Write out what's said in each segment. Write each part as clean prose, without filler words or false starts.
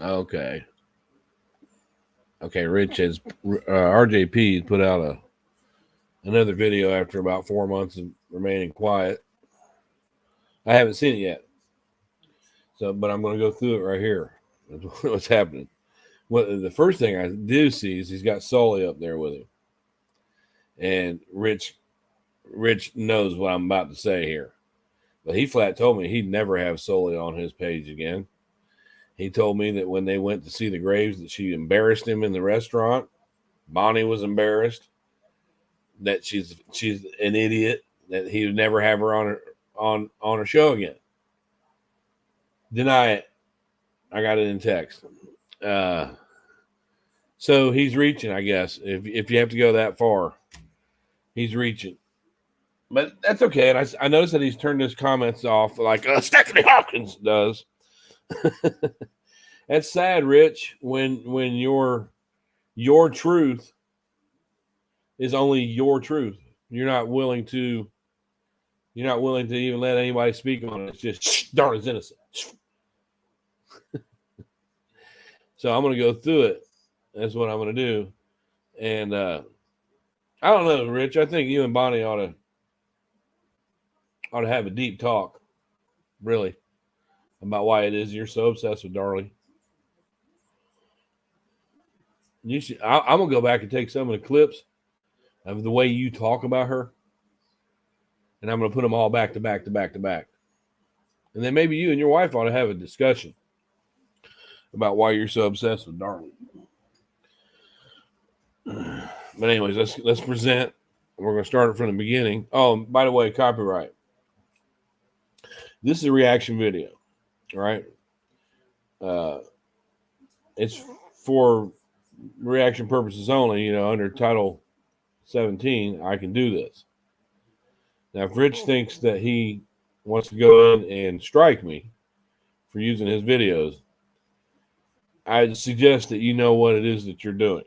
Okay. Okay, Rich has RJP put out another video after about 4 months of remaining quiet. I haven't seen it yet, but I'm going to go through it right here. What's happening? The first thing I do see is he's got Sully up there with him, and Rich knows what I'm about to say here, but he flat told me he'd never have Sully on his page again. He told me that when they went to see the graves, that she embarrassed him in the restaurant. Bonnie was embarrassed that she's an idiot, that he would never have her on her show again. Deny it. I got it in text. So he's reaching, I guess. If you have to go that far, he's reaching. But that's okay. And I noticed that he's turned his comments off like Stephanie Hawkins does. That's sad, Rich, when your truth is only your truth. You're not willing to even let anybody speak on it. It's just Darlie's innocent. So I'm going to go through it. That's what I'm going to do. And I don't know, Rich. I think you and Bonnie ought to have a deep talk, really, about why it is you're so obsessed with Darlie. I'm going to go back and take some of the clips of the way you talk about her, and I'm going to put them all back to back to back to back. And then maybe you and your wife ought to have a discussion about why you're so obsessed with Darlie. But anyways, let's present. We're going to start it from the beginning. Oh, by the way, copyright. This is a reaction video, right? It's for reaction purposes only. Under Title 17, I can do this. Now, if Rich thinks that he wants to go in and strike me for using his videos, I suggest that you know what it is that you're doing.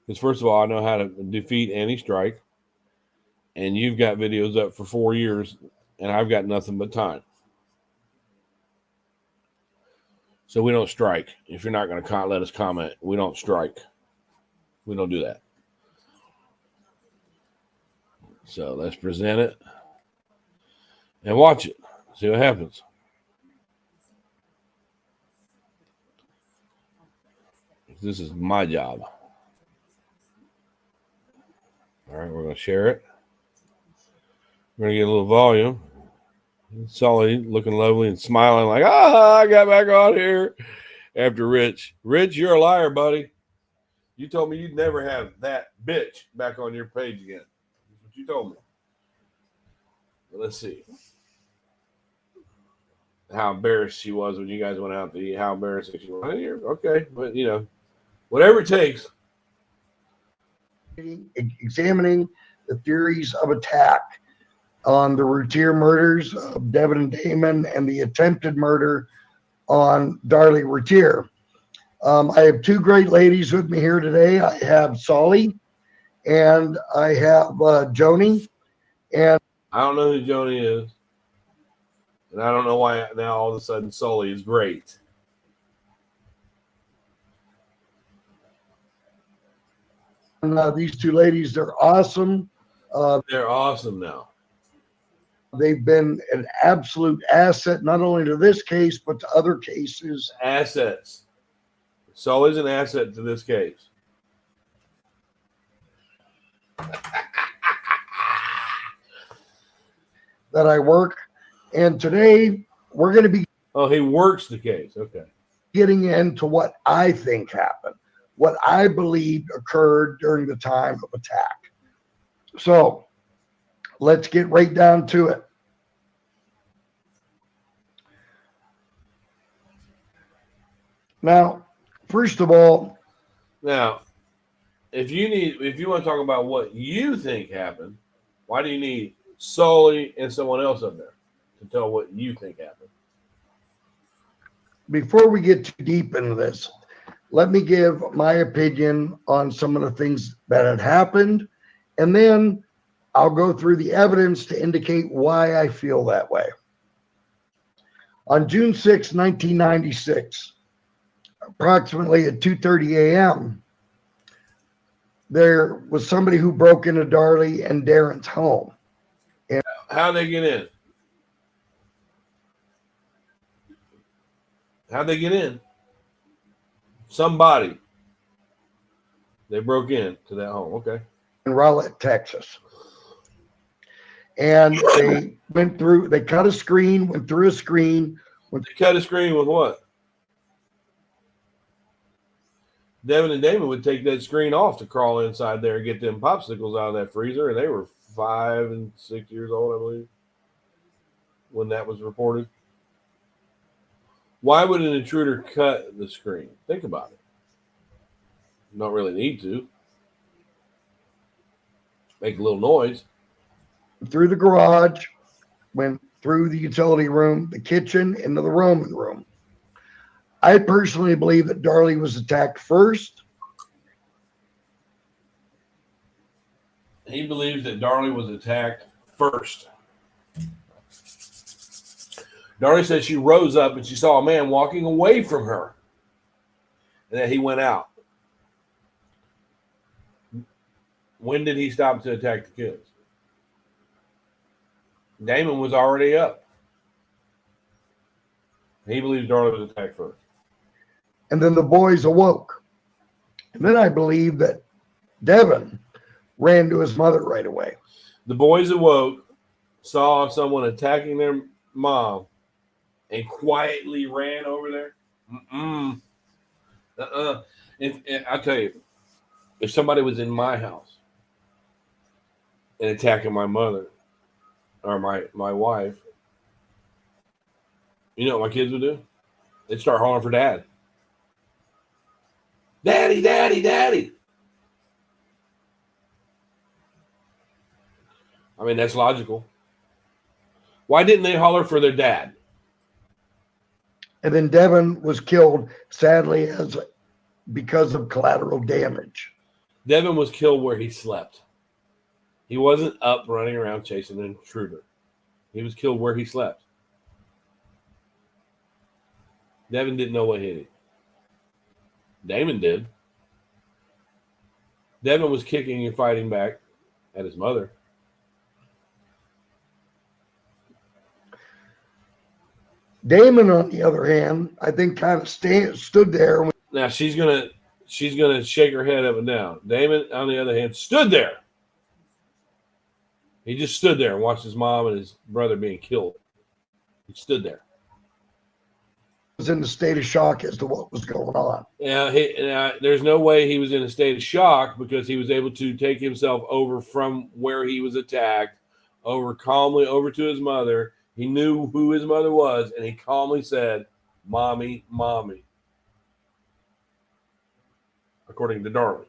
Because first of all, I know how to defeat any strike, and you've got videos up for 4 years, and I've got nothing but time. So we don't strike. If you're not going to let us comment, we don't strike. We don't do that. So let's present it and watch it. See what happens. This is my job. All right, we're going to share it. We're going to get a little volume. Sully looking lovely and smiling like, I got back on here after Rich. Rich, you're a liar, buddy. You told me you'd never have that bitch back on your page again. That's what you told me. But let's see how embarrassed she was when you guys went out to eat. How embarrassing she was. Okay, but whatever it takes. Examining the theories of attack on the Routier murders of Devin and Damon and the attempted murder on Darlie Routier. I have two great ladies with me here today. I have Sully and I have Joni. And I don't know who Joni is. And I don't know why now all of a sudden Sully is great. And these two ladies, they're awesome. They're awesome now. They've been an absolute asset, not only to this case, but to other cases. Assets. Sully's an asset to this case. That I work. And today we're going to be. Oh, he works the case. Okay. Getting into what I think happened, what I believe occurred during the time of attack. So let's get right down to it. Now, first of all, if you want to talk about what you think happened, why do you need Sully and someone else up there to tell what you think happened? Before we get too deep into this, let me give my opinion on some of the things that had happened, and then I'll go through the evidence to indicate why I feel that way. On June 6, 1996, approximately at 2:30 a.m., there was somebody who broke into Darlie and Darren's home. How'd they get in? How'd they get in? Somebody. They broke into that home. Okay. In Rowlett, Texas. And they cut a screen, went through a screen. They cut a screen with what? Devin and Damon would take that screen off to crawl inside there and get them popsicles out of that freezer. And they were 5 and 6 years old, I believe, when that was reported. Why would an intruder cut the screen? Think about it. Don't really need to. Make a little noise. Through the garage, went through the utility room, the kitchen, into the Roman room. I personally believe that Darlie was attacked first. He believes that Darlie was attacked first. Darlie said she rose up and she saw a man walking away from her, and that he went out. When did he stop to attack the kids? Damon was already up. He believes Darlie was attacked first. And then the boys awoke. And then I believe that Devin ran to his mother right away. The boys awoke, saw someone attacking their mom, and quietly ran over there. I'll tell you, if somebody was in my house and attacking my mother or my wife, you know what my kids would do? They'd start hollering for dad. Daddy, daddy, daddy. I mean, that's logical. Why didn't they holler for their dad? And then Devin was killed, sadly, because of collateral damage. Devin was killed where he slept. He wasn't up running around chasing an intruder. He was killed where he slept. Devin didn't know what hit him. Damon did. Devin was kicking and fighting back at his mother. Damon, on the other hand, I think kind of stood there. Now she's gonna shake her head up and down. Damon, on the other hand, stood there. He just stood there and watched his mom and his brother being killed. He stood there. Was in a state of shock as to what was going on. Yeah, there's no way he was in a state of shock because he was able to take himself over from where he was attacked, calmly over to his mother. He knew who his mother was, and he calmly said, "Mommy, mommy," according to Darlie.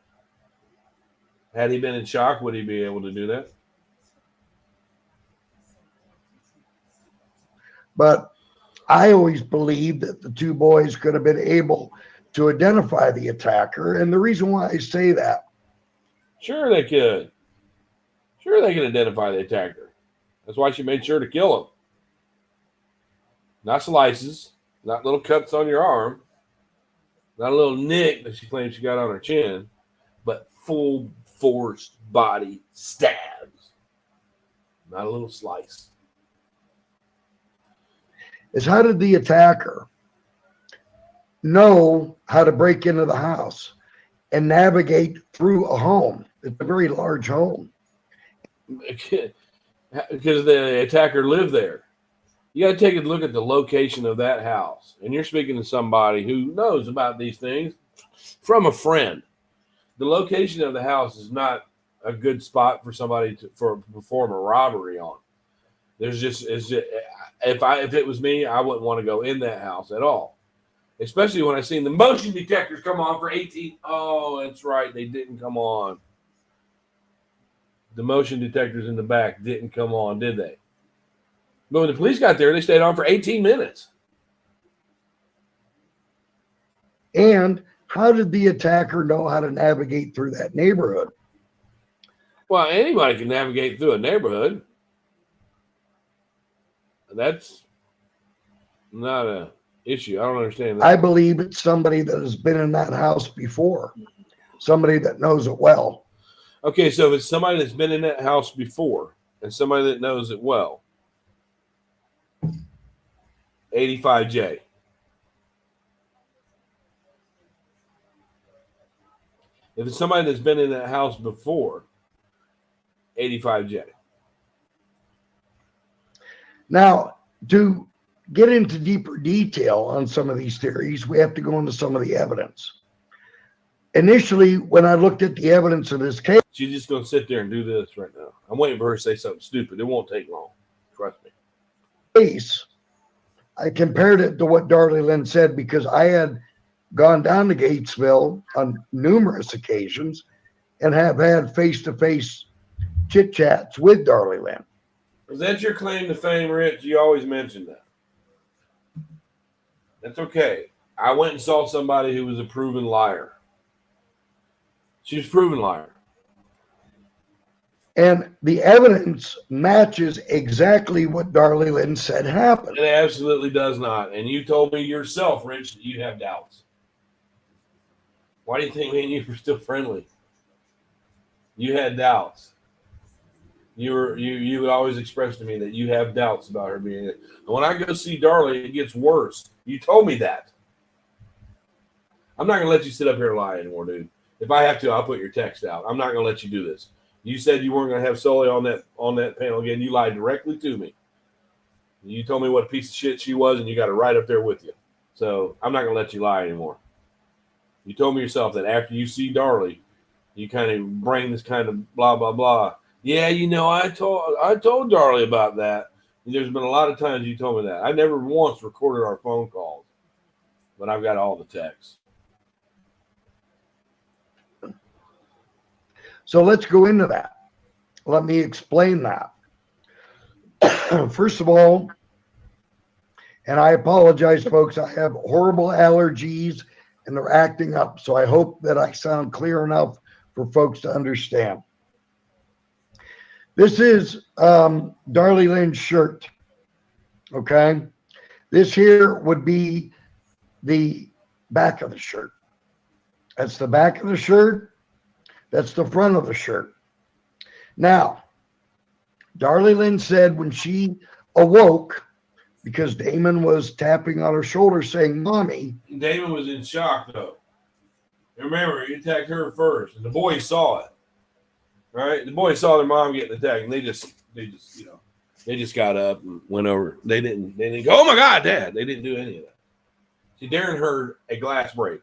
Had he been in shock, would he be able to do that? But I always believed that the two boys could have been able to identify the attacker. And the reason why I say that. Sure they could. Sure they could identify the attacker. That's why she made sure to kill him. Not slices, not little cuts on your arm, not a little nick that she claims she got on her chin, but full force body stabs. Not a little slice. Is how did the attacker know how to break into the house and navigate through a home? It's a very large home. Because the attacker lived there. You got to take a look at the location of that house. And you're speaking to somebody who knows about these things from a friend. The location of the house is not a good spot for somebody to perform a robbery on. If it was me, I wouldn't want to go in that house at all. Especially when I seen the motion detectors come on for 18. Oh, that's right. They didn't come on. The motion detectors in the back didn't come on, did they? But when the police got there, they stayed on for 18 minutes. And how did the attacker know how to navigate through that neighborhood? Well, anybody can navigate through a neighborhood. That's not a issue? I don't understand that. I believe it's somebody that has been in that house before, somebody that knows it well. Okay, so if it's somebody that's been in that house before and somebody that knows it well, 85J. If it's somebody that's been in that house before, 85J. Now, to get into deeper detail on some of these theories, we have to go into some of the evidence. Initially, when I looked at the evidence of this case, She's just going to sit there and do this right now. I'm waiting for her to say something stupid. It won't take long. Trust me. I compared it to what Darlie Lynn said because I had gone down to Gatesville on numerous occasions and have had face-to-face chit-chats with Darlie Lynn. Is that your claim to fame, Rich? You always mention that. That's okay. I went and saw somebody who was a proven liar. She was a proven liar. And the evidence matches exactly what Darlie Lynn said happened. It absolutely does not. And you told me yourself, Rich, that you have doubts. Why do you think me and you were still friendly? You had doubts. You would always express to me that you have doubts about her being it. And when I go see Darlie, it gets worse. You told me that. I'm not going to let you sit up here and lie anymore, dude. If I have to, I'll put your text out. I'm not going to let you do this. You said you weren't going to have Sully on that panel again. You lied directly to me. You told me what a piece of shit she was, and you got it right up there with you. So I'm not going to let you lie anymore. You told me yourself that after you see Darlie, you kind of bring this kind of blah, blah, blah. Yeah, you know, I told Darlie about that. There's been a lot of times you told me that. I never once recorded our phone calls, but I've got all the texts. So let's go into that. Let me explain that. First of all, and I apologize, folks, I have horrible allergies and they're acting up. So I hope that I sound clear enough for folks to understand. This is Darlie Lynn's shirt. Okay. This here would be the back of the shirt. That's the back of the shirt. That's the front of the shirt. Now, Darlie Lynn said when she awoke, because Damon was tapping on her shoulder saying, "Mommy." Damon was in shock, though. Remember, he attacked her first, and the boys saw it. Right? The boys saw their mom getting attacked, and they just got up and went over. They didn't go, "Oh my God, Dad!" They didn't do any of that. See, Darren heard a glass break.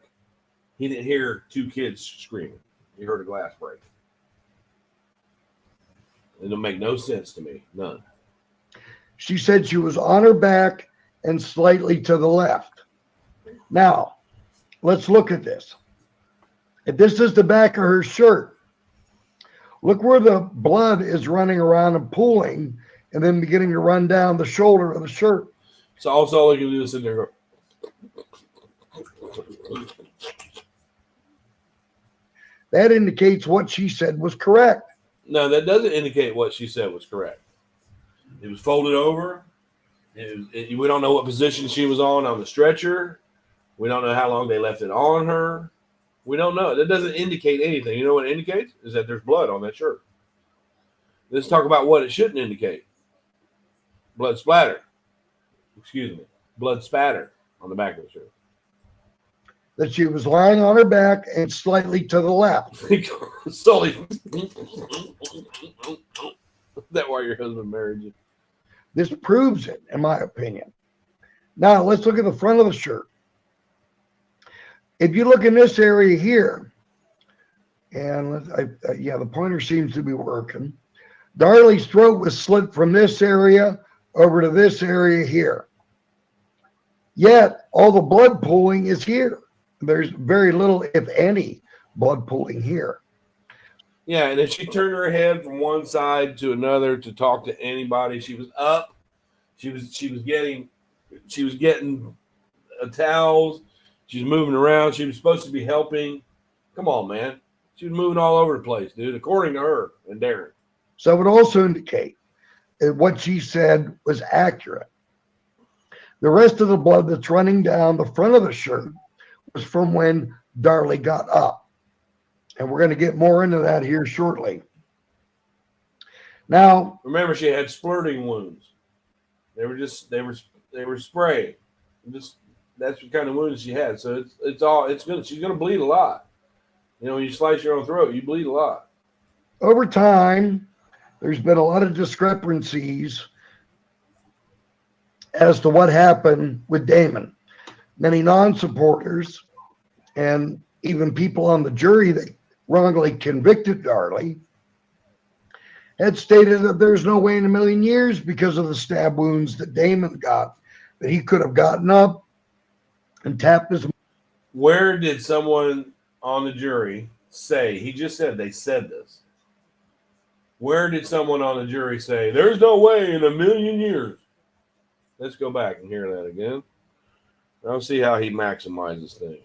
He didn't hear two kids screaming. He heard a glass break. It don't make no sense to me. None. She said she was on her back and slightly to the left. Now, let's look at this. If this is the back of her shirt, look where the blood is running around and pooling and then beginning to run down the shoulder of the shirt. So all they can do is sit there and go. That indicates what she said was correct. No, that doesn't indicate what she said was correct. It was folded over. We don't know what position she was on the stretcher. We don't know how long they left it on her. We don't know. That doesn't indicate anything. You know what it indicates? Is that there's blood on that shirt. Let's talk about what it shouldn't indicate. Blood splatter. Excuse me. Blood spatter on the back of the shirt. That she was lying on her back and slightly to the left. Sully. That's why your husband married you. This proves it, in my opinion. Now, let's look at the front of the shirt. If you look in this area here, and the pointer seems to be working. Darlie's throat was slit from this area over to this area here. Yet, all the blood pooling is here. There's very little, if any, blood pooling here. Yeah, and if she turned her head from one side to another to talk to anybody, she was up. She was getting towels. She was moving around. She was supposed to be helping. Come on, man. She was moving all over the place, dude, according to her and Darren. So it would also indicate that what she said was accurate. The rest of the blood that's running down the front of the shirt was from when Darlie got up. And we're going to get more into that here shortly. Now, remember, she had splurting wounds. They were spraying. Just that's the kind of wounds she had. So she's gonna bleed a lot. You know, when you slice your own throat, you bleed a lot. Over time, there's been a lot of discrepancies as to what happened with Damon. Many non-supporters and even people on the jury that wrongly convicted Darlie had stated that there's no way in a million years, because of the stab wounds that Damon got, that he could have gotten up and tapped his. Where did someone on the jury say? He just said they said this. Where did someone on the jury say, there's no way in a million years? Let's go back and hear that again. I'll see how he maximizes things.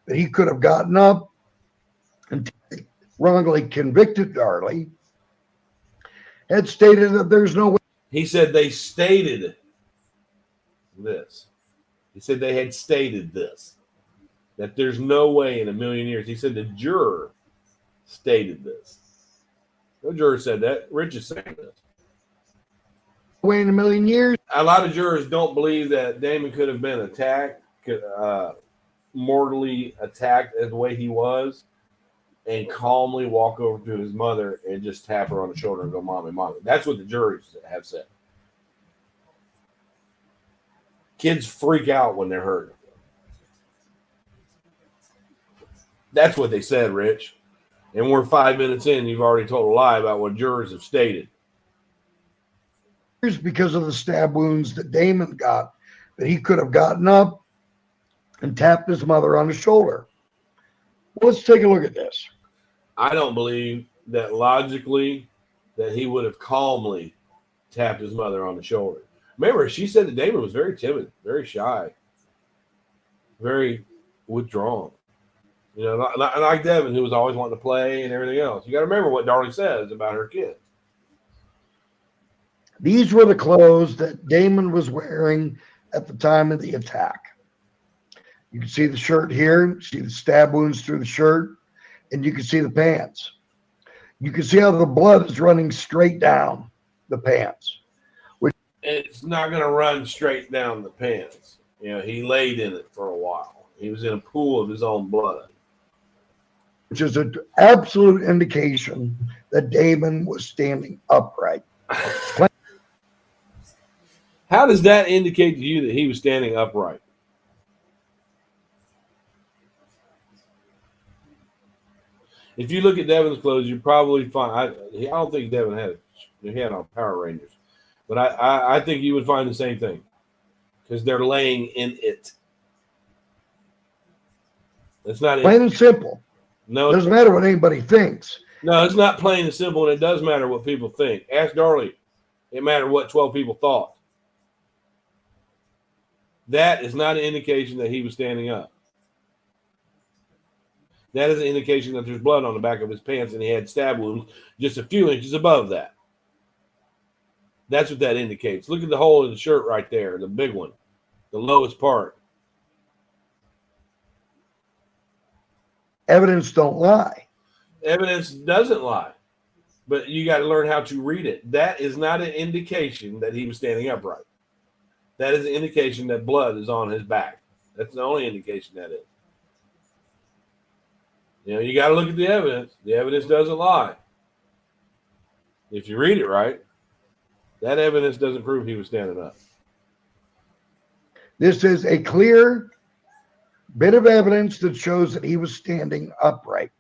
That he could have gotten up and wrongly convicted Darlie had stated that there's no way. He said they stated this. He said they had stated this. That there's no way in a million years. He said the juror stated this. No juror said that. Rich is saying this. Way in a million years. A lot of jurors don't believe that Damon could have been attacked, mortally attacked as the way he was, and calmly walk over to his mother and just tap her on the shoulder and go, "Mommy, mommy." That's what the juries have said. Kids freak out when they're hurt. That's what they said, Rich. And we're 5 minutes in, you've already told a lie about what jurors have stated. Because of the stab wounds that Damon got, that he could have gotten up and tapped his mother on the shoulder. Well, let's take a look at this. I don't believe that logically that he would have calmly tapped his mother on the shoulder. Remember, she said that Damon was very timid, very shy, very withdrawn. You know, like Devin, who was always wanting to play and everything else. You got to remember what Darlie says about her kids. These were the clothes that Damon was wearing at the time of the attack. You can see the shirt here, see the stab wounds through the shirt, and you can see the pants. You can see how the blood is running straight down the pants. It's not going to run straight down the pants. You know, he laid in it for a while. He was in a pool of his own blood. Which is an absolute indication that Damon was standing upright. How does that indicate to you that he was standing upright? If you look at Devin's clothes, you probably find I don't think Devin had on Power Rangers, but I think you would find the same thing because they're laying in it. It's not plain and simple. No, it doesn't matter what anybody thinks. No, it's not plain and simple, and it does matter what people think. Ask Darlie. It mattered what 12 people thought. That is not an indication that he was standing up. That is an indication that there's blood on the back of his pants and he had stab wounds just a few inches above that. That's what that indicates. Look at the hole in the shirt right there, the big one, the lowest part. Evidence don't lie. Evidence doesn't lie, but you got to learn how to read it. That is not an indication that he was standing upright. That is an indication that blood is on his back. That's the only indication that is. You know, you got to look at the evidence. The evidence doesn't lie. If you read it right, that evidence doesn't prove he was standing up. This is a clear bit of evidence that shows that he was standing upright.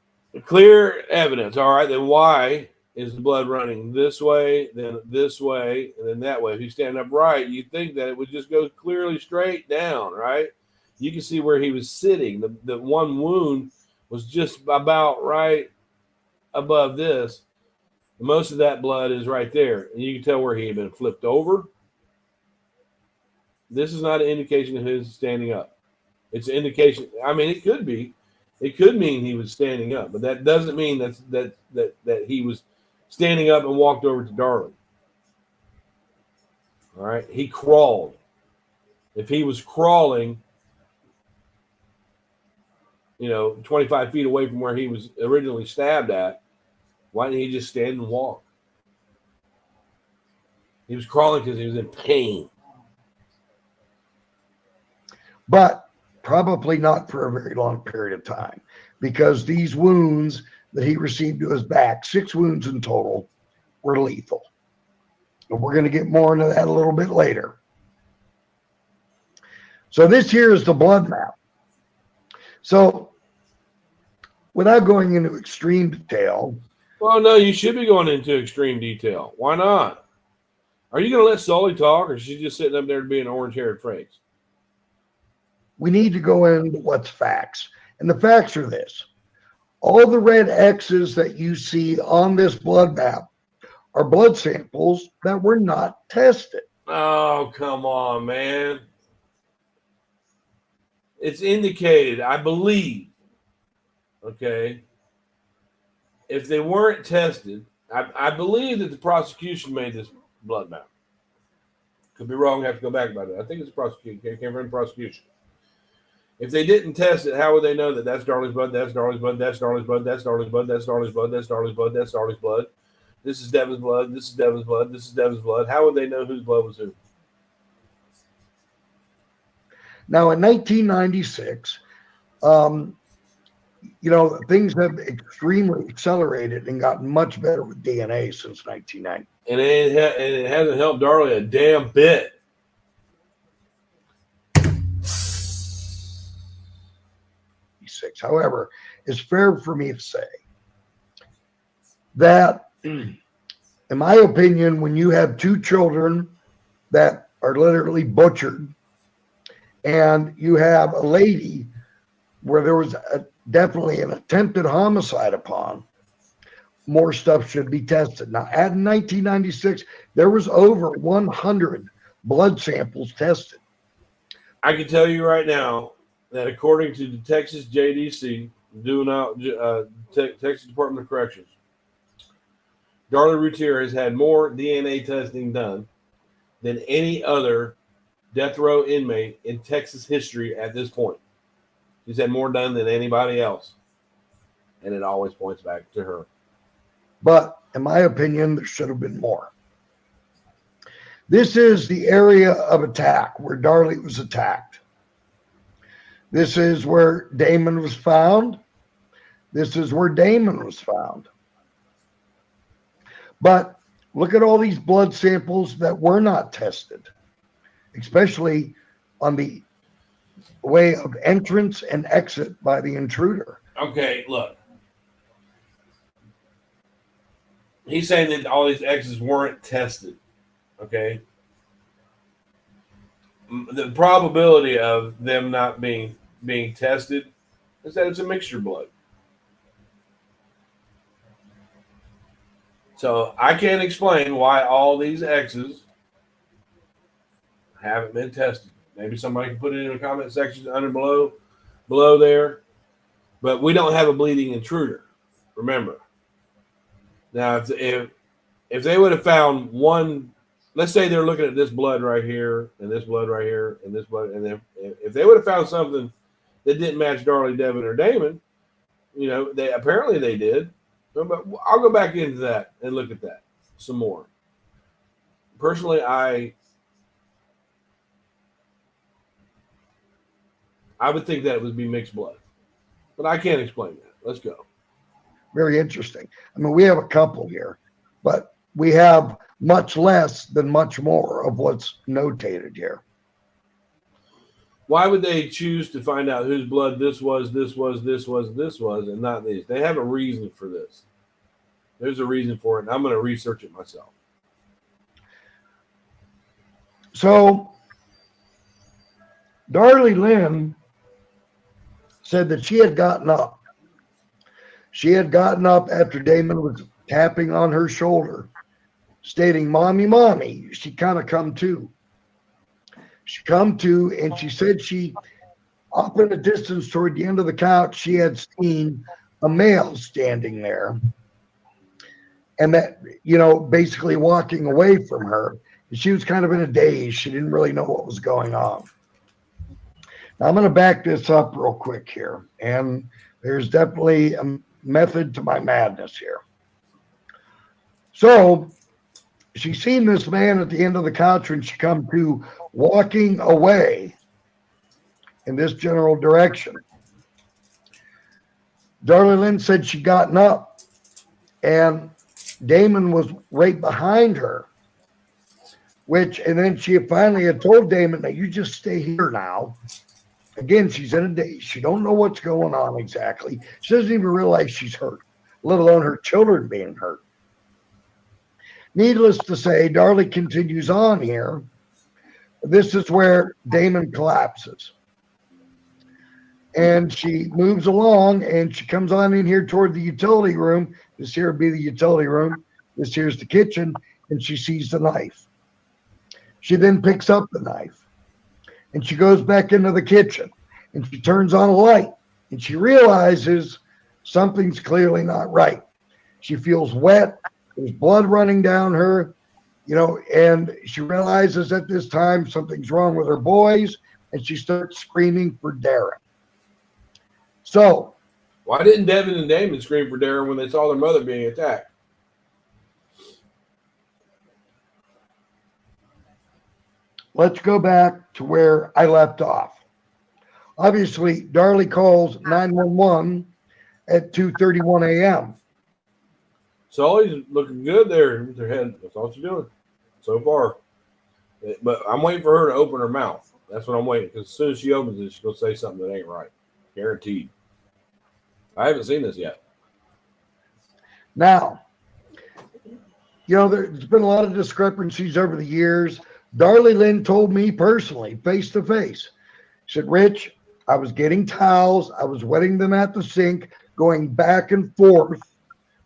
Clear evidence. All right, then why is the blood running this way, then this way, and then that way? If he's standing upright, you'd think that it would just go clearly straight down, right? You can see where he was sitting. The one wound was just about right above this. Most of that blood is right there. And you can tell where he had been flipped over. This is not an indication of his standing up. It's an indication. I mean, it could be. It could mean he was standing up, but that doesn't mean that he was standing up and walked over to Darlie. All right. He crawled. If he was crawling, 25 feet away from where he was originally stabbed at, why didn't he just stand and walk? He was crawling because he was in pain. But probably not for a very long period of time, because these wounds that he received to his back, 6 wounds in total, were lethal. And we're going to get more into that a little bit later. So this here is the blood map. So without going into extreme detail. Well, no, you should be going into extreme detail. Why not? Are you going to let Sully talk, or is she just sitting up there to be an orange-haired phrase? We need to go into what's facts. And the facts are this. All the red X's that you see on this blood map are blood samples that were not tested. Oh, come on, man. It's indicated, I believe, okay, if they weren't tested, I believe that the prosecution made this blood map. Could be wrong, I have to go back about it. I think it's prosecution. It came from the prosecution. If they didn't test it, how would they know that that's Darlie's blood, that's Darlie's blood, that's Darlie's blood, that's Darlie's blood, that's Darlie's blood, that's Darlie's blood, that's Darlie's blood? This is Devin's blood, this is Devin's blood, this is Devin's blood. How would they know whose blood was who? Now, in 1996, things have extremely accelerated and gotten much better with DNA since 1990. And it hasn't helped Darlie a damn bit. However, it's fair for me to say that, in my opinion, when you have 2 children that are literally butchered, and you have a lady where there was definitely an attempted homicide upon, more stuff should be tested. Now, at 1996, there was over 100 blood samples tested. I can tell you right now that according to the Texas JDC, Texas Department of Corrections, Darlie Routier has had more DNA testing done than any other death row inmate in Texas history at this point. He's had more done than anybody else. And it always points back to her. But in my opinion, there should have been more. This is the area of attack where Darlie was attacked. This is where Damon was found. This is where Damon was found. But look at all these blood samples that were not tested, especially on the way of entrance and exit by the intruder. Okay, look. He's saying that all these X's weren't tested. Okay. The probability of them not being tested is that it's a mixture blood. So I can't explain why all these X's haven't been tested. Maybe somebody can put it in the comment section under below there. But we don't have a bleeding intruder. Remember. Now, if they would have found one, let's say they're looking at this blood right here, and this blood right here, and this blood, and if they would have found something that didn't match Darlie, Devin, or Damon, they apparently they did. But I'll go back into that and look at that some more. Personally, I would think that it would be mixed blood, but I can't explain that. Let's go. Very interesting. I mean, we have a couple here, but we have much less than much more of what's notated here. Why would they choose to find out whose blood this was, and not these? They have a reason for this. There's a reason for it, and I'm going to research it myself. So, Darlie Lynn said that she had gotten up. She had gotten up after Damon was tapping on her shoulder, stating, "Mommy, mommy." She kind of come to. She come to, and she said she, up in the distance toward the end of the couch, she had seen a male standing there. And that, basically walking away from her. She was kind of in a daze. She didn't really know what was going on. Now, I'm going to back this up real quick here. And there's definitely a method to my madness here. So she's seen this man at the end of the couch when she come to walking away in this general direction. Darlie Lynn said she'd gotten up and Damon was right behind her, and then she finally had told Damon, "Now you just stay here now." Again, she's in a daze. She don't know what's going on exactly. She doesn't even realize she's hurt, let alone her children being hurt. Needless to say, Darlie continues on here. This is where Damon collapses. And she moves along and she comes on in here toward the utility room. This here would be the utility room. This here's the kitchen. And she sees the knife. She then picks up the knife and she goes back into the kitchen and she turns on a light and she realizes something's clearly not right. She feels wet. There's blood running down her, and she realizes at this time something's wrong with her boys and she starts screaming for Darren. So, why didn't Devin and Damon scream for Darren when they saw their mother being attacked? let's go back to where I left off. Obviously, Darlie calls 911 at 2:31 a.m. Sully's looking good there with her head. That's all she's doing so far. But I'm waiting for her to open her mouth. That's what I'm waiting, because as soon as she opens it, she's going to say something that ain't right. Guaranteed. I haven't seen this yet. Now, there's been a lot of discrepancies over the years. Darlie Lynn told me personally, face to face, she said, "Rich, I was getting towels. I was wetting them at the sink, going back and forth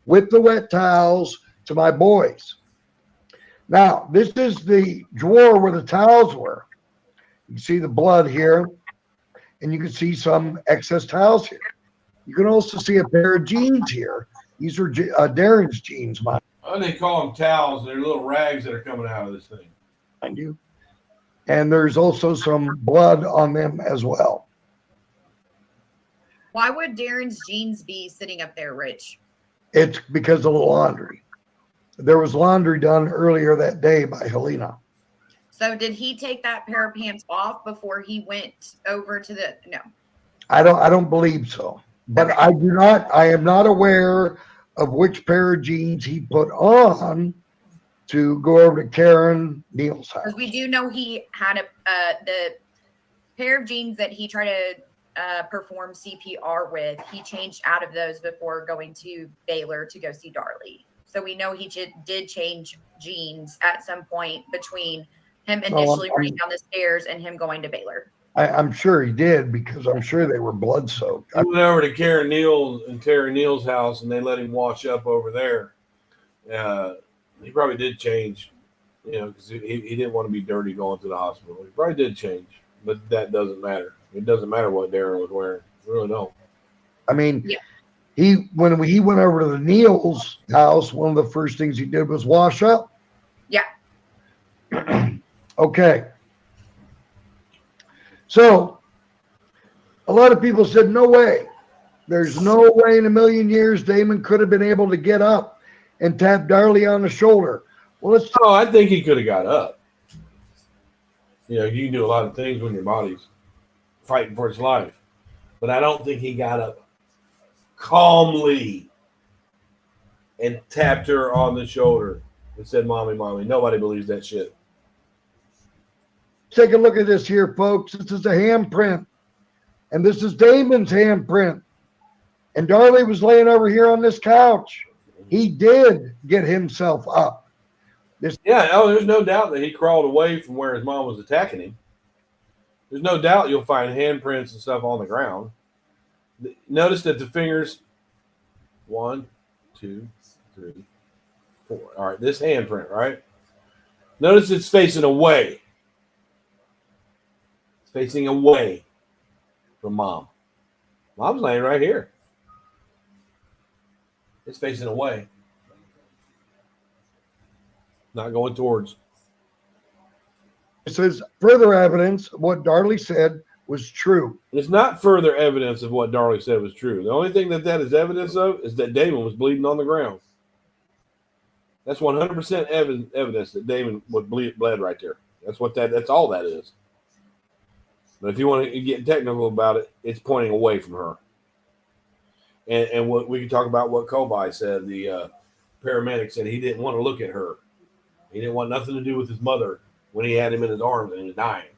with the wet towels to my boys." Now, this is the drawer where the towels were. You can see the blood here, and you can see some excess towels here. You can also see a pair of jeans here. These are Darren's jeans, mind They call them towels. They're little rags that are coming out of this thing. you. And there's also some blood on them as well. Why would Darren's jeans be sitting up there, Rich? It's because of the laundry. There was laundry done earlier that day by Helena. So did he take that pair of pants off before he went over to the no? I don't believe so. But Okay. I am not aware of which pair of jeans he put on to go over to Karen Neal's house. Because we do know he had the pair of jeans that he tried to perform CPR with. He changed out of those before going to Baylor to go see Darlie. So we know he did change jeans at some point between him initially running down the stairs and him going to Baylor. I'm sure he did, because I'm sure they were blood soaked. He went over to Karen Neal and Terry Neal's house, and they let him wash up over there. He probably did change, because he didn't want to be dirty going to the hospital. He probably did change, but that doesn't matter. It doesn't matter what Darren was wearing. It really don't. I mean, yeah. When he went over to the Neal's house, one of the first things he did was wash up. Yeah. Okay. So a lot of people said, no way. There's no way in a million years Damon could have been able to get up and tap Darlie on the shoulder. Well, I think he could have got up. You can do a lot of things when your body's fighting for its life. But I don't think he got up calmly and tapped her on the shoulder and said, "Mommy, mommy." Nobody believes that shit. take a look at this here, folks. This is a handprint. And this is Damon's handprint. And Darlie was laying over here on this couch. He did get himself up. There's no doubt that he crawled away from where his mom was attacking him. There's no doubt you'll find handprints and stuff on the ground. Notice that the fingers, 1, 2, 3, 4. All right, this handprint, right? Notice it's facing away. It's facing away from Mom. Mom's laying right here. It's facing away. Not going towards. It says further evidence of what Darlie said was true. It's not further evidence of what Darlie said was true. The only thing that is evidence of is that Damon was bleeding on the ground. That's 100% evidence that Damon would bled right there. That's all that is. But if you want to get technical about it, it's pointing away from her. And what we can talk about what Kobai said, the paramedic said he didn't want to look at her. He didn't want nothing to do with his mother when he had him in his arms and he was dying.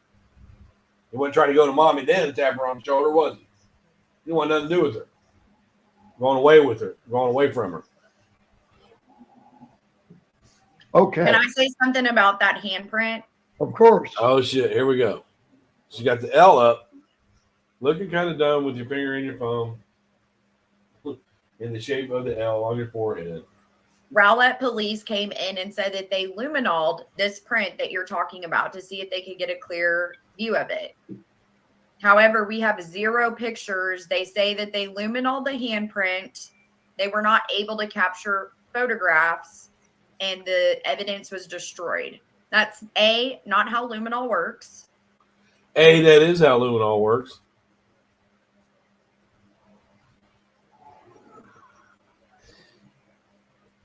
He wasn't trying to go to mommy then and tap her on the shoulder, was he? He didn't want nothing to do with her. Going away from her. Okay. Can I say something about that handprint? Of course. Oh, shit. Here we go. She got the L up, looking kind of dumb with your finger in your phone in the shape of the L on your forehead. Rowlett police came in and said that they luminoled this print that you're talking about to see if they could get a clear view of it. However, we have 0 pictures. They say that they luminoled the handprint. They were not able to capture photographs, and the evidence was destroyed. That's A, not how luminol works. A, that is how luminol works.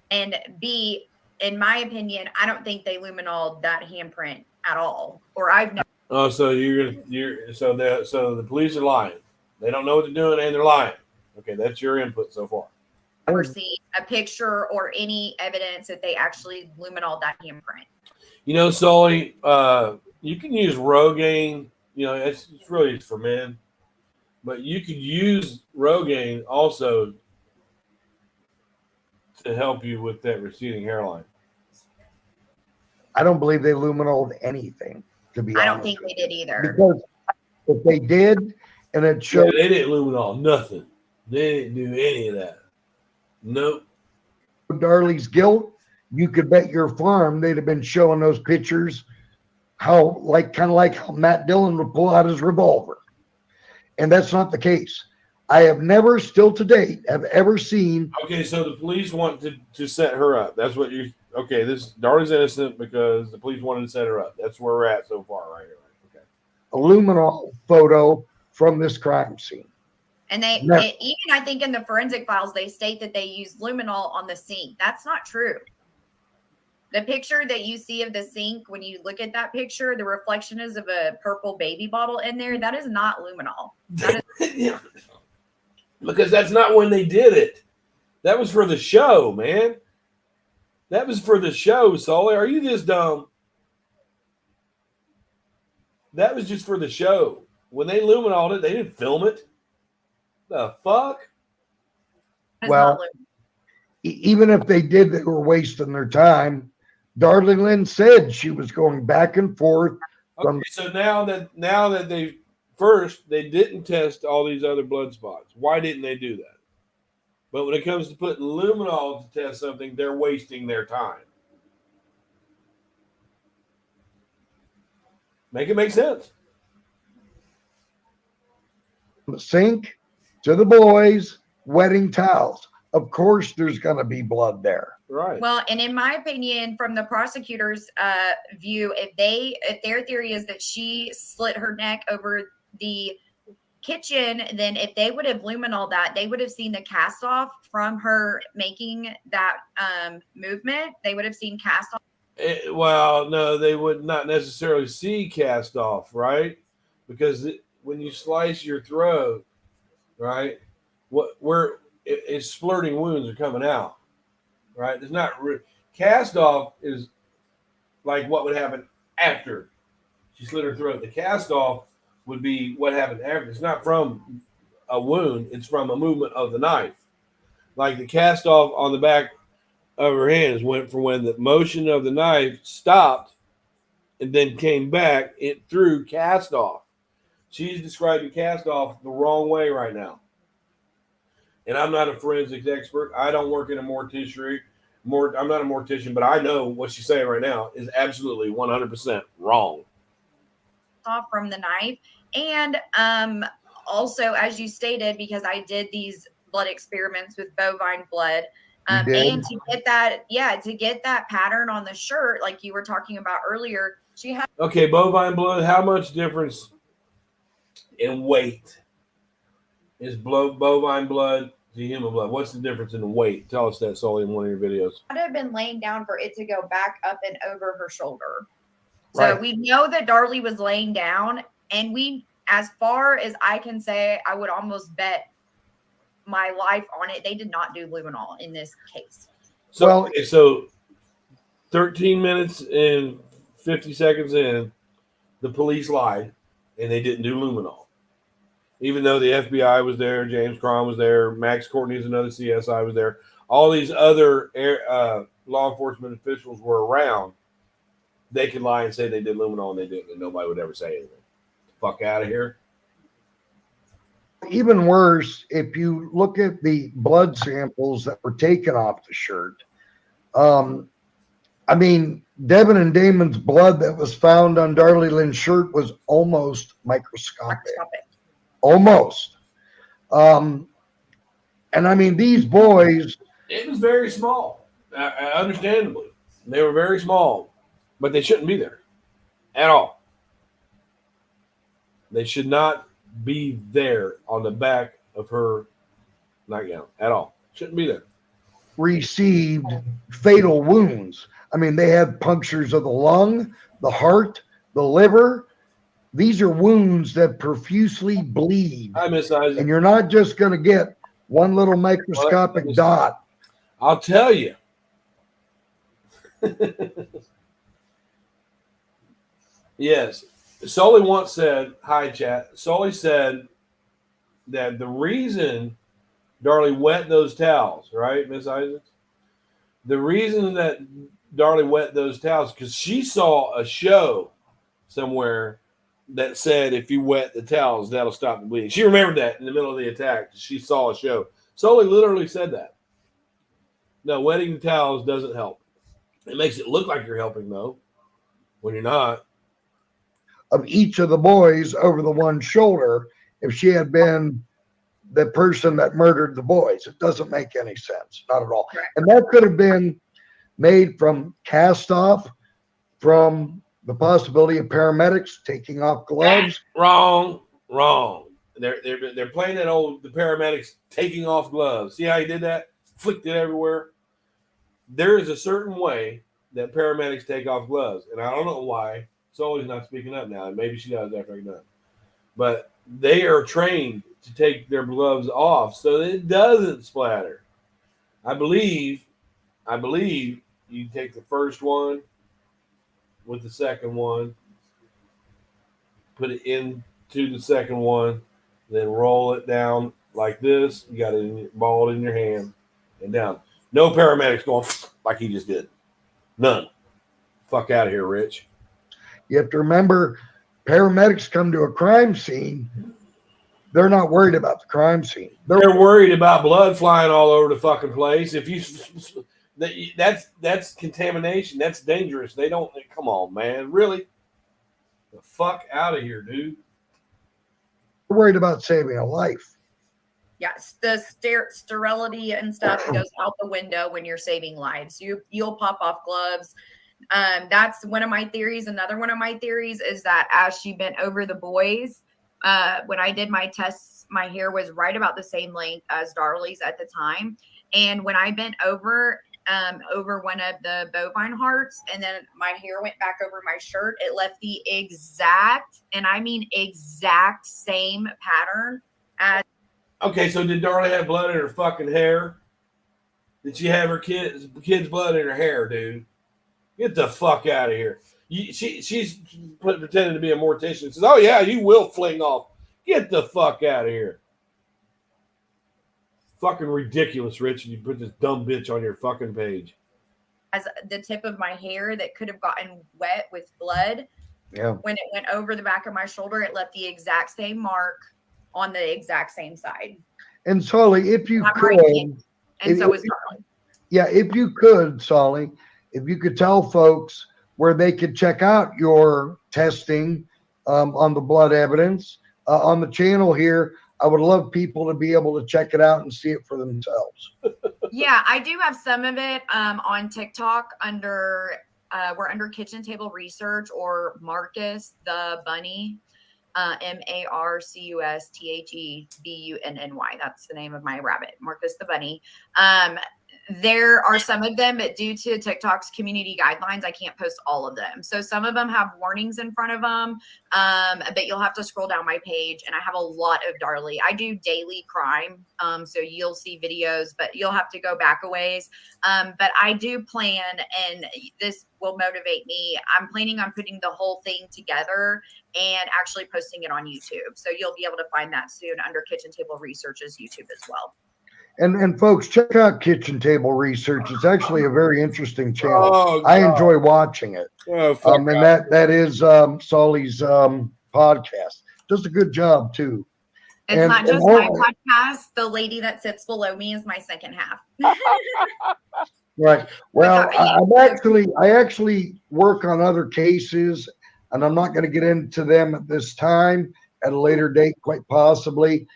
And B, in my opinion, I don't think they luminoled that handprint at all. Or I've never. Oh, so so the police are lying. They don't know what they're doing and they're lying. Okay, that's your input so far. Never seen a picture or any evidence that they actually luminoled that handprint. You know, Sully, you can use Rogaine. You know, it's really for men, but you could use Rogaine also to help you with that receding hairline. I don't believe they luminoled anything, to be honest. I don't think they did either. Because if they did, and it showed. Yeah, they didn't luminol nothing. They didn't do any of that. Nope. Darlie's guilt, you could bet your farm they'd have been showing those pictures how kind of like how Matt Dillon would pull out his revolver. And that's not the case. I have never, still to date, have ever seen. Okay, so the police want to set her up. That's what you. Okay, Darlie's innocent because the police wanted to set her up. That's where we're at so far, right here. Okay. A luminol photo from this crime scene. And even I think in the forensic files, they state that they use luminol on the sink. That's not true. The picture that you see of the sink, when you look at that picture, the reflection is of a purple baby bottle in there. That is not luminol. That is Yeah. Because that's not when they did it. That was for the show, man. That was for the show, Sully. Are you this dumb? That was just for the show. When they luminoled it, they didn't film it. The fuck? Well, even if they did, they were wasting their time. Darlie Lynn said she was going back and forth. Okay, so now that they didn't test all these other blood spots. Why didn't they do that? But when it comes to putting luminol to test something, they're wasting their time. Make it make sense. The sink to the boys, wedding towels. Of course, there's going to be blood there. Right. well, and in my opinion, from the prosecutor's view, if their theory is that she slit her neck over the kitchen, then if they would have luminol that, they would have seen the cast off from her making that movement. They would have seen cast off. Well, no, they would not necessarily see cast off, right? Because when you slice your throat, right, it's splurting wounds are coming out, right? It's not cast off is like what would happen after she slit her throat. The cast off would be what happened after. It's not from a wound; it's from a movement of the knife. Like the cast off on the back of her hands went from when the motion of the knife stopped and then came back. It threw cast off. She's describing cast off the wrong way right now. And I'm not a forensics expert. I don't work in a mortuary. I'm not a mortician, but I know what she's saying right now is absolutely 100% wrong. Off from the knife. And also, as you stated, because I did these blood experiments with bovine blood, and to get that pattern on the shirt, like you were talking about earlier, She had Okay, bovine blood. How much difference in weight is bovine blood to human blood? What's the difference in weight? Tell us that, Sully, in one of your videos. to have been laying down for it to go back up and over her shoulder. So Right. we know that Darlie was laying down, and as far as I can say, I would almost bet my life on it. They did not do luminol in this case. So, Well- okay, so 13 minutes and 50 seconds in, the police lied, and they didn't do luminol. Even though the FBI was there, James Cron was there, Max Courtney's another CSI was there, all these other law enforcement officials were around, they could lie and say they did luminol and they didn't, and nobody would ever say anything. Fuck out of here. Even worse, if you look at the blood samples that were taken off the shirt, I mean, Devin and Damon's blood that was found on Darlie Lynn's shirt was almost microscopic. Almost. And I mean, these boys. It was very small, understandably. They were very small, but they shouldn't be there at all. They should not be there on the back of her nightgown at all. Shouldn't be there. Received fatal wounds. I mean, they had punctures of the lung, the heart, the liver. These are wounds that profusely bleed. Hi, Miss Isaac. And you're not just going to get one little microscopic dot. I'll tell you. Yes. Sully once said, hi, chat. Sully said that the reason Darlie wet those towels, right, Miss Isaac? The reason that Darlie wet those towels, because she saw a show somewhere that said if you wet the towels, that'll stop the bleeding. She remembered that in the middle of the attack. She saw a show. Sully literally said that. No, wetting the towels doesn't help. It makes it look like you're helping, though, when you're not. Of each of the boys over the one shoulder, if she had been the person that murdered the boys. It doesn't make any sense. Not at all. Right. And that could have been made from cast off, from the possibility of paramedics taking off gloves. Wrong. They're playing that the paramedics taking off gloves. See how he did that? Flicked it everywhere. There is a certain way that paramedics take off gloves, and I don't know why Sully's not speaking up now. Maybe she does after I'm done. But they are trained to take their gloves off so that it doesn't splatter. I believe you take the first one with the second one, put it into the second one, then roll it down like this. You got it ball it in your hand and down. No paramedics going like he just did. None. Fuck out of here, Rich. You have to remember, paramedics come to a crime scene. They're not worried about the crime scene. They're worried about blood flying all over the fucking place. If you, that's contamination. That's dangerous. They don't. Come on, man. Really? The fuck out of here, dude. They're worried about saving a life. Yes, the sterility and stuff goes out the window when you're saving lives. You'll pop off gloves. That's one of my theories. Another one of my theories is that as she bent over the boys, when I did my tests, my hair was right about the same length as Darlie's at the time. And when I bent over one of the bovine hearts, and then my hair went back over my shirt, it left the exact, and I mean exact same pattern as. Okay, so did Darlie have blood in her fucking hair? Did she have her kid's blood in her hair, dude? Get the fuck out of here. She's pretending to be a mortician. Says, "Oh yeah, you will fling off." Get the fuck out of here. Fucking ridiculous, Rich. You put this dumb bitch on your fucking page. As the tip of my hair that could have gotten wet with blood. Yeah. When it went over the back of my shoulder, it left the exact same mark on the exact same side. And Sully, if you could, and so is Darlie. Yeah, if you could, Sully, if you could tell folks where they could check out your testing on the blood evidence on the channel here, I would love people to be able to check it out and see it for themselves. Yeah, I do have some of it on TikTok under We're under Kitchen Table Research or Marcus the Bunny. MarcusTheBunny. That's the name of my rabbit, Marcus the Bunny. There are some of them, but due to TikTok's community guidelines, I can't post all of them. So some of them have warnings in front of them, but you'll have to scroll down my page, and I have a lot of Darlie. I do daily crime, so you'll see videos, but you'll have to go back a ways. But I do plan, and this will motivate me. I'm planning on putting the whole thing together and actually posting it on YouTube. So you'll be able to find that soon under Kitchen Table Research's YouTube as well. And folks, check out Kitchen Table Research. It's actually a very interesting channel. Oh, I God. enjoy watching it. Oh, fuck And that is Solly's podcast. Does a good job too. It's not just my podcast. The lady that sits below me is my second half. Right. Well, I actually work on other cases, and I'm not going to get into them at this time. At a later date, quite possibly.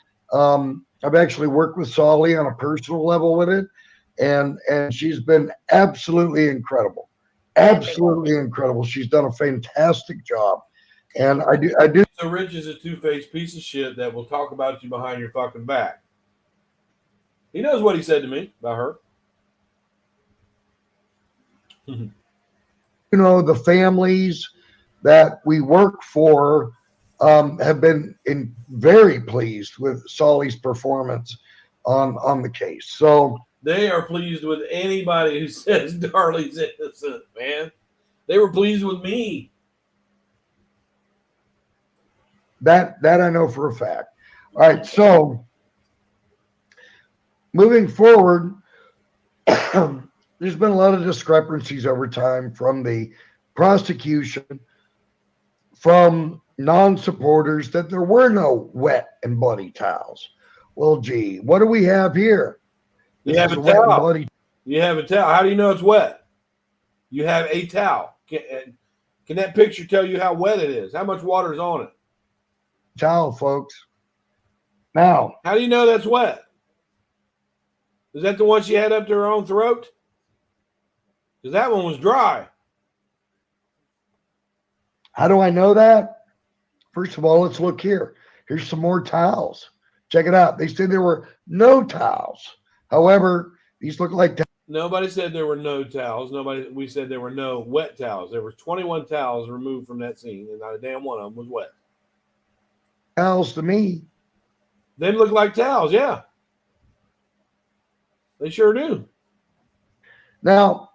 I've actually worked with Solly on a personal level with it, and she's been absolutely incredible. Absolutely incredible. She's done a fantastic job. And I do. So Rich is a two-faced piece of shit that will talk about you behind your fucking back. He knows what he said to me about her. You know, the families that we work for have been very pleased with Solly's performance on the case. So they are pleased with anybody who says Darlie's innocent, man. They were pleased with me. That I know for a fact. All right, so moving forward, there's been a lot of discrepancies over time from the prosecution, from non-supporters, that there were no wet and bloody towels. Well, gee, what do we have here? You have a towel. You have a towel. How do you know it's wet? You have a towel. Can that picture tell you how wet it is? How much water is on it? Towel, folks. Now, how do you know that's wet? Is that the one she had up to her own throat? Because that one was dry. How do I know that? First of all, let's look here. Here's some more towels. Check it out. They said there were no towels. However, these look like towels. Nobody said there were no towels. We said there were no wet towels. There were 21 towels removed from that scene, and not a damn one of them was wet. Towels to me. They look like towels, yeah. They sure do. Now,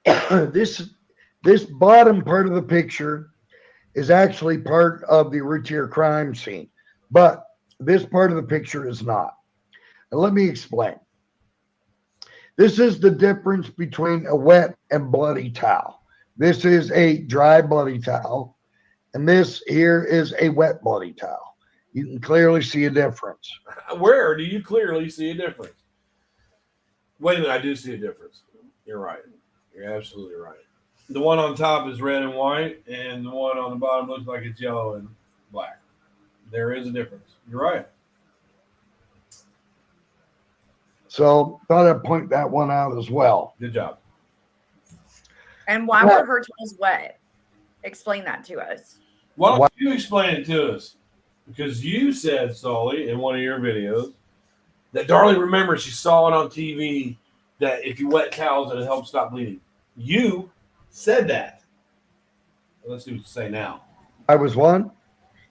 this bottom part of the picture is actually part of the Routier crime scene, but this part of the picture is not. And let me explain. This is the difference between a wet and bloody towel. This is a dry bloody towel, and this here is a wet bloody towel. You can clearly see a difference. Where do you clearly see a difference? Wait a minute, I do see a difference. You're right. You're absolutely right. The one on top is red and white, and the one on the bottom looks like it's yellow and black. There is a difference. You're right. So thought I'd point that one out as well. Good job. And why were her towels wet? Explain that to us. Why don't you explain it to us? Because you said, Solly, in one of your videos, that Darlie remembers she saw it on TV that if you wet towels, it'll help stop bleeding. You said that. Let's see what you say now. I was one.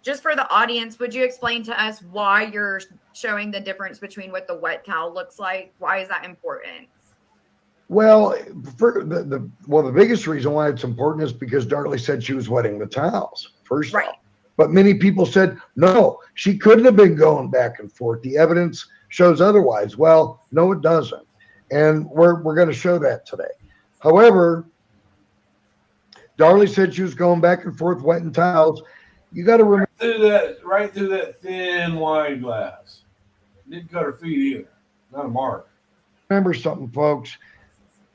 Just for the audience, would you explain to us why you're showing the difference between what the wet towel looks like? Why is that important? Well, for the biggest reason why it's important is because Darlie said she was wetting the towels first. Right. But many people said, no, she couldn't have been going back and forth. The evidence shows otherwise. Well, no, it doesn't. And we're going to show that today. However, Darlie said she was going back and forth wetting towels. You got to remember. Right through that thin wine glass. Didn't cut her feet either. Not a mark. Remember something, folks.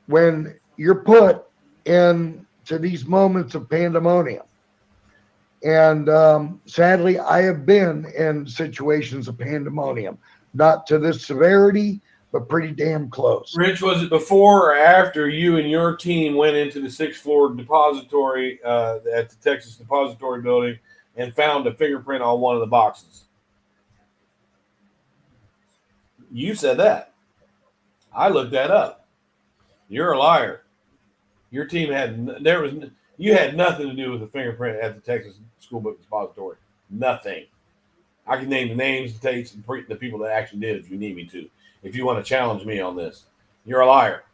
When you're put into these moments of pandemonium, and sadly, I have been in situations of pandemonium, not to this severity, but pretty damn close. Rich, was it before or after you and your team went into the 6th floor depository at the Texas Depository Building and found a fingerprint on one of the boxes? You said that. I looked that up. You're a liar. Your team you had nothing to do with the fingerprint at the Texas School Book Depository. Nothing. I can name the names, the dates, and the people that actually did if you need me to. If you want to challenge me on this, you're a liar.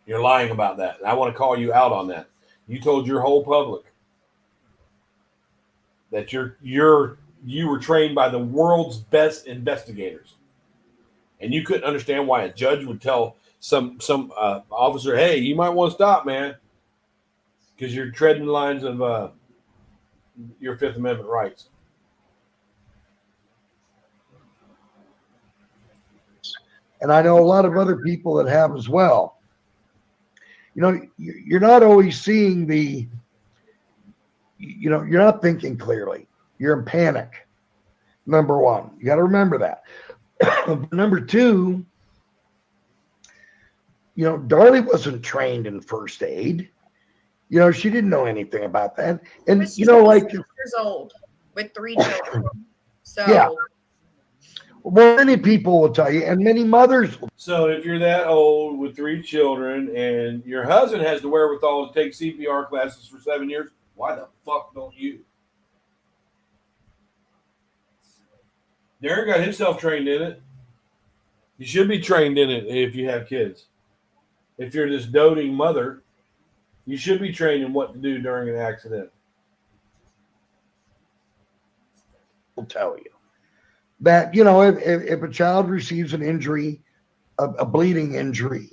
You're lying about that. And I want to call you out on that. You told your whole public that you were trained by the world's best investigators, and you couldn't understand why a judge would tell some officer, "Hey, you might want to stop, man, because you're treading the lines of your Fifth Amendment rights." And I know a lot of other people that have as well. You know, you're not always seeing you're not thinking clearly. You're in panic. Number one, you got to remember that. Number two, Darlie wasn't trained in first aid. She didn't know anything about that. And, But she's like 6 years old with 3 children. So yeah. Well, many people will tell you, and many mothers will. So if you're that old with 3 children and your husband has the wherewithal to take CPR classes for 7 years, why the fuck don't you? Darren got himself trained in it. You should be trained in it if you have kids. If you're this doting mother, you should be trained in what to do during an accident. Will tell you that, if a child receives an injury, a bleeding injury,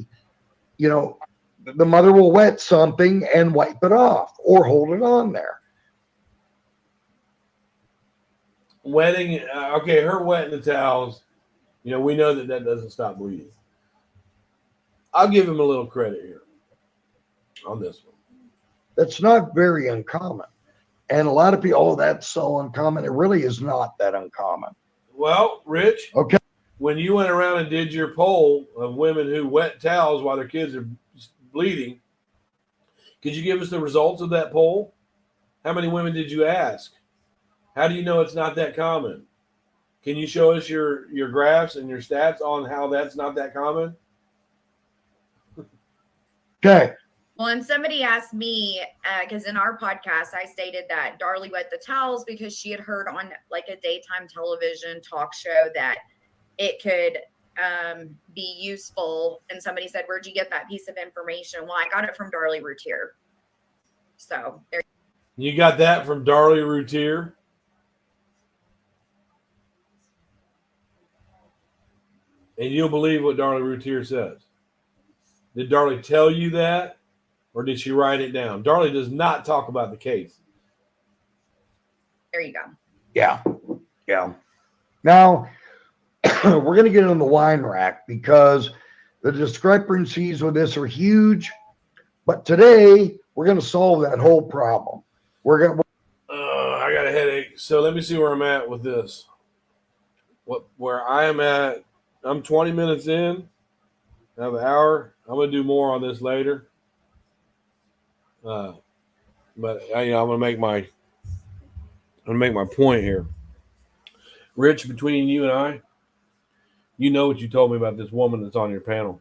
the mother will wet something and wipe it off or hold it on there. Wetting, okay, her wetting the towels, we know that doesn't stop bleeding. I'll give him a little credit here on this one. That's not very uncommon. And a lot of people, oh, that's so uncommon. It really is not that uncommon. Well, Rich, okay, when you went around and did your poll of women who wet towels while their kids are bleeding, could you give us the results of that poll? How many women did you ask? How do you know it's not that common? Can you show us your graphs and your stats on how that's not that common? Okay. Well, and somebody asked me, because in our podcast, I stated that Darlie wet the towels because she had heard on like a daytime television talk show that it could be useful. And somebody said, "Where'd you get that piece of information?" Well, I got it from Darlie Routier. So there. You got that from Darlie Routier? And you'll believe what Darlie Routier says. Did Darlie tell you that? Or did she write it down? Darlie does not talk about the case. There you go. Yeah. Yeah. Now, we're going to get on the wine rack because the discrepancies with this are huge. But today, we're going to solve that whole problem. I got a headache. So let me see where I'm at with this. Where I am at, I'm 20 minutes in. I have an hour. I'm going to do more on this later. But I'm going to make my point here. Rich, between you and I, you know what you told me about this woman that's on your panel.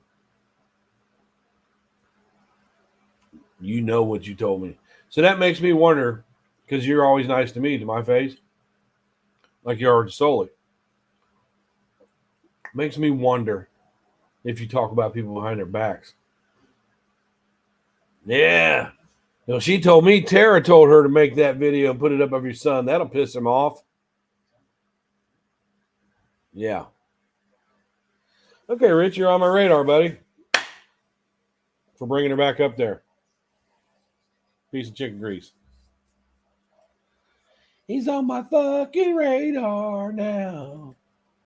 You know what you told me. So that makes me wonder, because you're always nice to me, to my face, like you are to Sully. Makes me wonder if you talk about people behind their backs. Yeah. She told me Tara told her to make that video and put it up of your son. That'll piss him off. Yeah. Okay, Rich, you're on my radar, buddy. For bringing her back up there. Piece of chicken grease. He's on my fucking radar now.